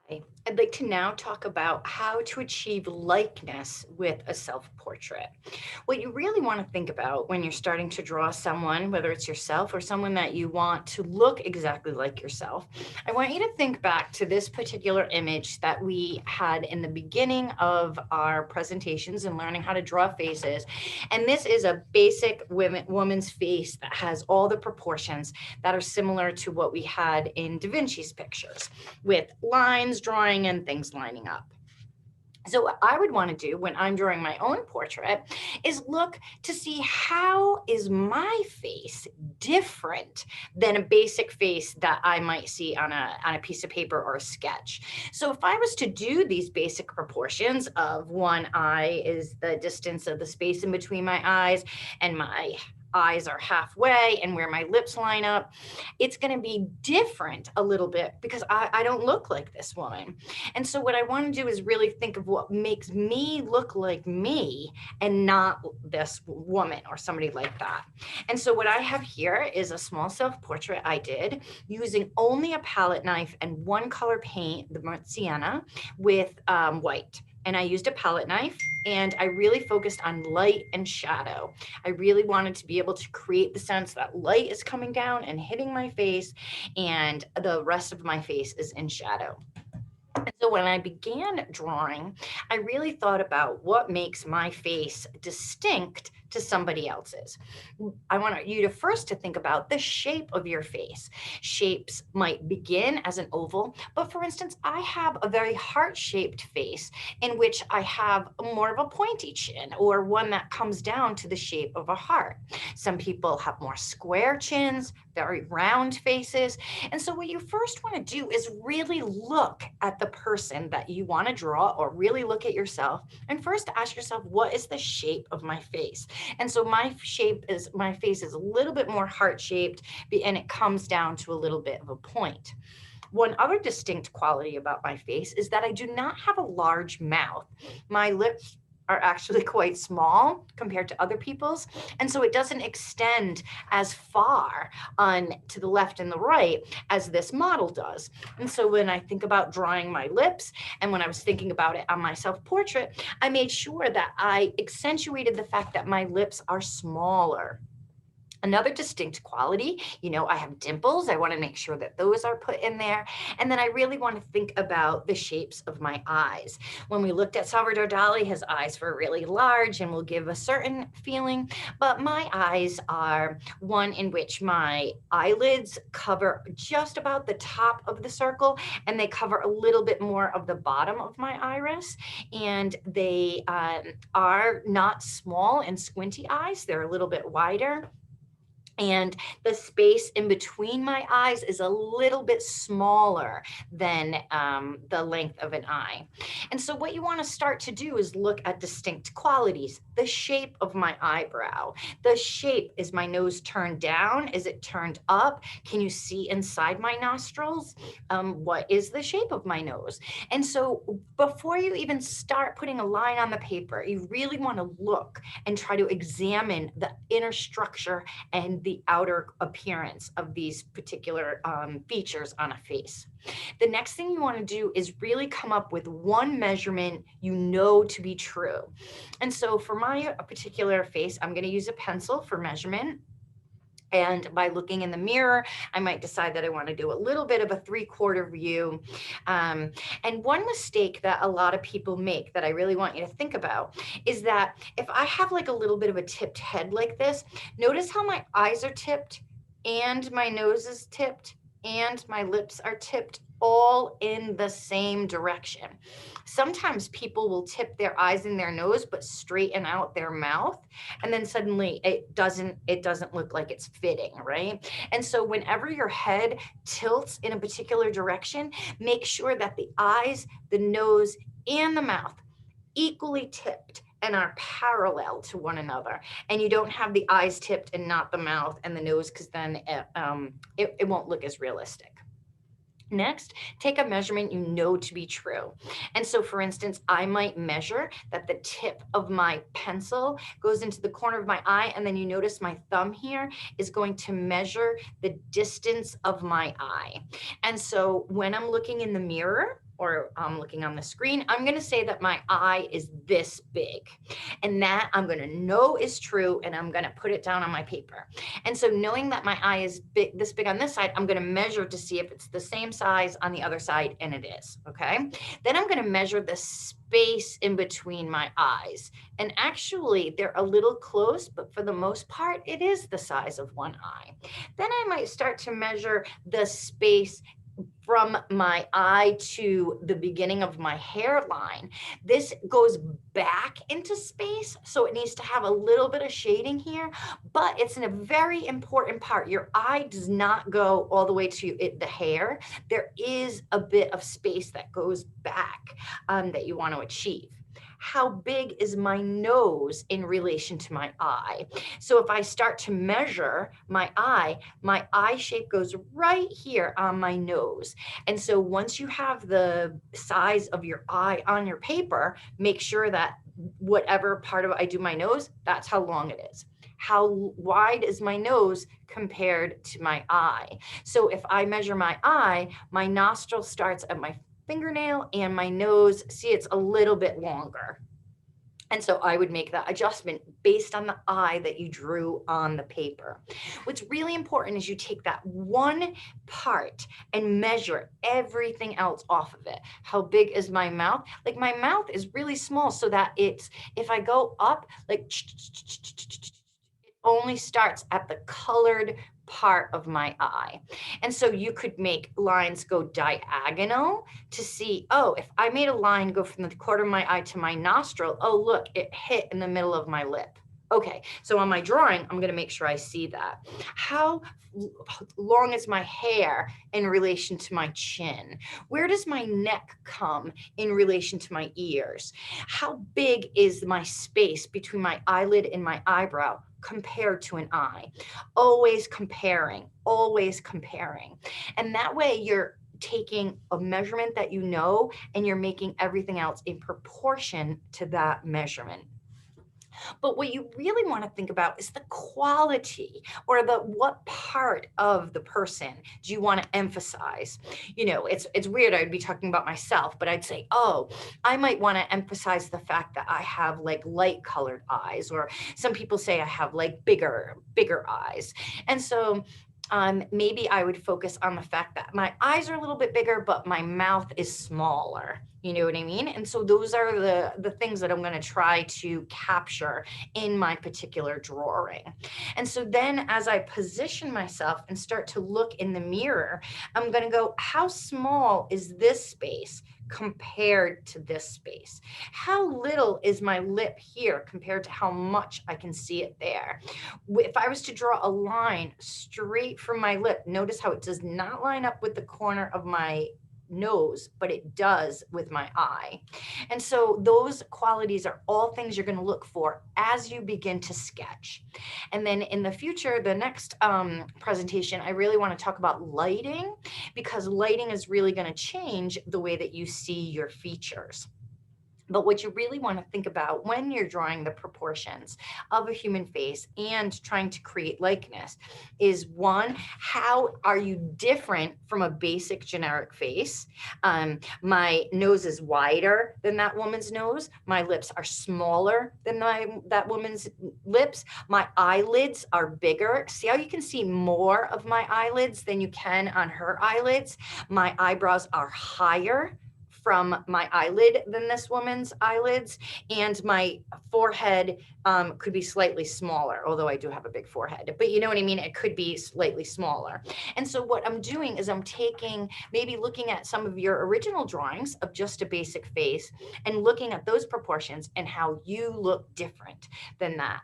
Hi. I'd like to now talk about how to achieve likeness with a self-portrait. What you really want to think about when you're starting to draw someone, whether it's yourself or someone that you want to look exactly like yourself, I want you to think back to this particular image that we had in the beginning of our presentations and learning how to draw faces. And this is a basic woman's face that has all the proportions that are similar to what we had in Da Vinci's pictures, with lines drawing and things lining up. So, what I would want to do when I'm drawing my own portrait is look to see how is my face different than a basic face that I might see on a piece of paper or a sketch. So, if I was to do these basic proportions of one eye is the distance of the space in between my eyes, and my eyes are halfway, and where my lips line up, it's going to be different a little bit because I don't look like this woman. And so, what I want to do is really think of what makes me look like me and not this woman or somebody like that. And so, what I have here is a small self portrait I did using only a palette knife and one color paint, the burnt sienna, with white. And I used a palette knife and I really focused on light and shadow. I really wanted to be able to create the sense that light is coming down and hitting my face, and the rest of my face is in shadow. And so when I began drawing, I really thought about what makes my face distinct to somebody else's. I want you to first to think about the shape of your face. Shapes might begin as an oval, but for instance, I have a very heart-shaped face in which I have more of a pointy chin or one that comes down to the shape of a heart. Some people have more square chins, very round faces. And so, what you first want to do is really look at the person that you want to draw, or really look at yourself. And first, ask yourself, what is the shape of my face? And so, my face is a little bit more heart shaped, and it comes down to a little bit of a point. One other distinct quality about my face is that I do not have a large mouth. My lips are actually quite small compared to other people's. And so it doesn't extend as far on to the left and the right as this model does. And so when I think about drawing my lips, and when I was thinking about it on my self portrait, I made sure that I accentuated the fact that my lips are smaller. Another distinct quality, I have dimples. I want to make sure that those are put in there. And then I really want to think about the shapes of my eyes. When we looked at Salvador Dali, his eyes were really large and will give a certain feeling, but my eyes are one in which my eyelids cover just about the top of the circle, and they cover a little bit more of the bottom of my iris. And they are not small and squinty eyes, they're a little bit wider, and the space in between my eyes is a little bit smaller than the length of an eye. And so, what you want to start to do is look at distinct qualities. The shape of my eyebrow. The shape, is my nose turned down? Is it turned up? Can you see inside my nostrils? What is the shape of my nose? And so, before you even start putting a line on the paper, you really want to look and try to examine the inner structure and the outer appearance of these particular features on a face. The next thing you want to do is really come up with one measurement you know to be true. And so for my particular face, I'm going to use a pencil for measurement. And by looking in the mirror, I might decide that I want to do a little bit of a three-quarter view. And one mistake that a lot of people make that I really want you to think about is that if I have like a little bit of a tipped head like this, notice how my eyes are tipped and my nose is tipped and my lips are tipped all in the same direction. Sometimes people will tip their eyes and their nose but straighten out their mouth, and then suddenly it doesn't look like it's fitting, right? And so whenever your head tilts in a particular direction, make sure that the eyes, the nose, and the mouth equally tipped and are parallel to one another. And you don't have the eyes tipped and not the mouth and the nose, because then it won't look as realistic. Next, take a measurement you know to be true. And so, for instance, I might measure that the tip of my pencil goes into the corner of my eye, and then you notice my thumb here is going to measure the distance of my eye. And so, when I'm looking in the mirror, or looking on the screen, I'm going to say that my eye is this big. And that I'm going to know is true, and I'm going to put it down on my paper. And so knowing that my eye is big, this big on this side, I'm going to measure to see if it's the same size on the other side, and it is, okay? Then I'm going to measure the space in between my eyes. And actually, they're a little close, but for the most part, it is the size of one eye. Then I might start to measure the space from my eye to the beginning of my hairline. This goes back into space, so it needs to have a little bit of shading here, but it's a very important part. Your eye does not go all the way to the hair. There is a bit of space that goes back that you want to achieve. How big is my nose in relation to my eye? So if I start to measure my eye shape goes right here on my nose. And so once you have the size of your eye on your paper, make sure that whatever part of I do my nose, that's how long it is. How wide is my nose compared to my eye? So if I measure my eye, my nostril starts at my fingernail, and my nose, see, it's a little bit longer. And so I would make that adjustment based on the eye that you drew on the paper. What's really important is you take that one part and measure everything else off of it. How big is my mouth? Like, my mouth is really small, so that it's, if I go up, like, it only starts at the colored part of my eye. And so you could make lines go diagonal to see, oh, if I made a line go from the corner of my eye to my nostril, oh, look, it hit in the middle of my lip. Okay, so on my drawing, I'm going to make sure I see that. How long is my hair in relation to my chin? Where does my neck come in relation to my ears? How big is my space between my eyelid and my eyebrow compared to an eye? Always comparing, always comparing. And that way you're taking a measurement that you know, and you're making everything else in proportion to that measurement. But what you really want to think about is the quality, or the what part of the person do you want to emphasize? You know, it's weird. I'd be talking about myself, but I'd say, oh, I might want to emphasize the fact that I have like light colored eyes, or some people say I have like bigger eyes. And so maybe I would focus on the fact that my eyes are a little bit bigger, but my mouth is smaller. You know what I mean? And so those are the things that I'm going to try to capture in my particular drawing. And so then as I position myself and start to look in the mirror, I'm going to go, how small is this space compared to this space? How little is my lip here compared to how much I can see it there? If I was to draw a line straight from my lip, notice how it does not line up with the corner of my nose, but it does with my eye. And so those qualities are all things you're going to look for as you begin to sketch. And then in the future, the next presentation, I really want to talk about lighting, because lighting is really going to change the way that you see your features. But what you really want to think about when you're drawing the proportions of a human face and trying to create likeness is, one, how are you different from a basic generic face? My nose is wider than that woman's nose. My lips are smaller than that woman's lips. My eyelids are bigger. See how you can see more of my eyelids than you can on her eyelids? My eyebrows are higher from my eyelid than this woman's eyelids, and my forehead could be slightly smaller, although I do have a big forehead, but you know what I mean? It could be slightly smaller. And so what I'm doing is I'm taking, maybe looking at some of your original drawings of just a basic face and looking at those proportions and how you look different than that.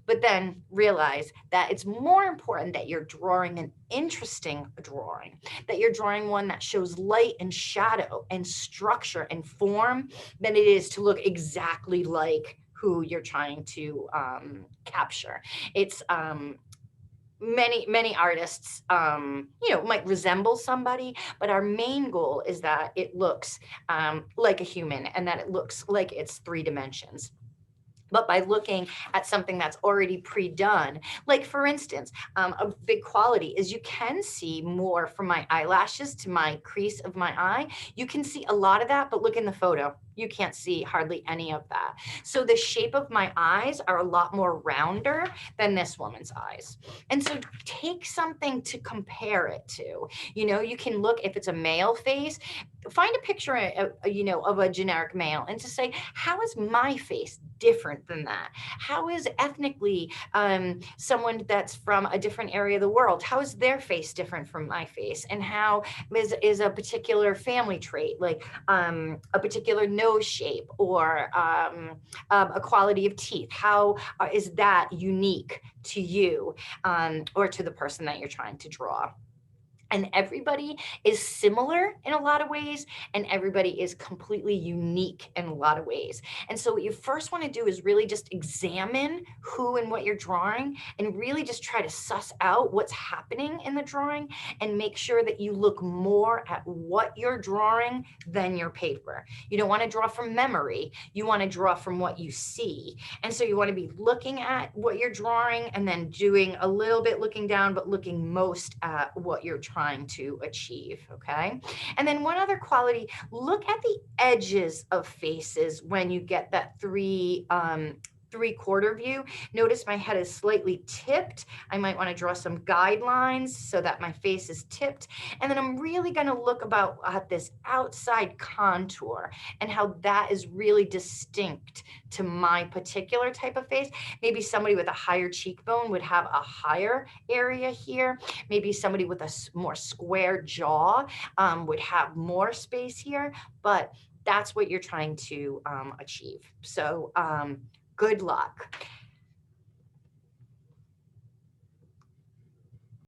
But then realize that it's more important that you're drawing an interesting drawing, that you're drawing one that shows light and shadow and structure and form, than it is to look exactly like who you're trying to capture. It's many artists might resemble somebody, but our main goal is that it looks like a human, and that it looks like it's 3 dimensions. but by looking at something that's already pre-done. Like for instance, a big quality is you can see more from my eyelashes to my crease of my eye. You can see a lot of that, but look in the photo. You can't see hardly any of that. So the shape of my eyes are a lot more rounder than this woman's eyes. And so take something to compare it to. You know, you can look, if it's a male face, find a picture, of a generic male and to say, how is my face different than that? How is ethnically someone that's from a different area of the world, how is their face different from my face? And how is a particular family trait, like a particular nose shape or a quality of teeth, how is that unique to you or to the person that you're trying to draw? And everybody is similar in a lot of ways, and everybody is completely unique in a lot of ways. And so what you first want to do is really just examine who and what you're drawing, and really just try to suss out what's happening in the drawing, and make sure that you look more at what you're drawing than your paper. You don't want to draw from memory. You want to draw from what you see. And so you want to be looking at what you're drawing and then doing a little bit looking down, but looking most at what you're trying to achieve. Okay. And then one other quality, look at the edges of faces when you get that three-quarter view. Notice my head is slightly tipped. I might want to draw some guidelines so that my face is tipped. And then I'm really going to look about at this outside contour and how that is really distinct to my particular type of face. Maybe somebody with a higher cheekbone would have a higher area here. Maybe somebody with a more square jaw would have more space here, but that's what you're trying to achieve. So good luck.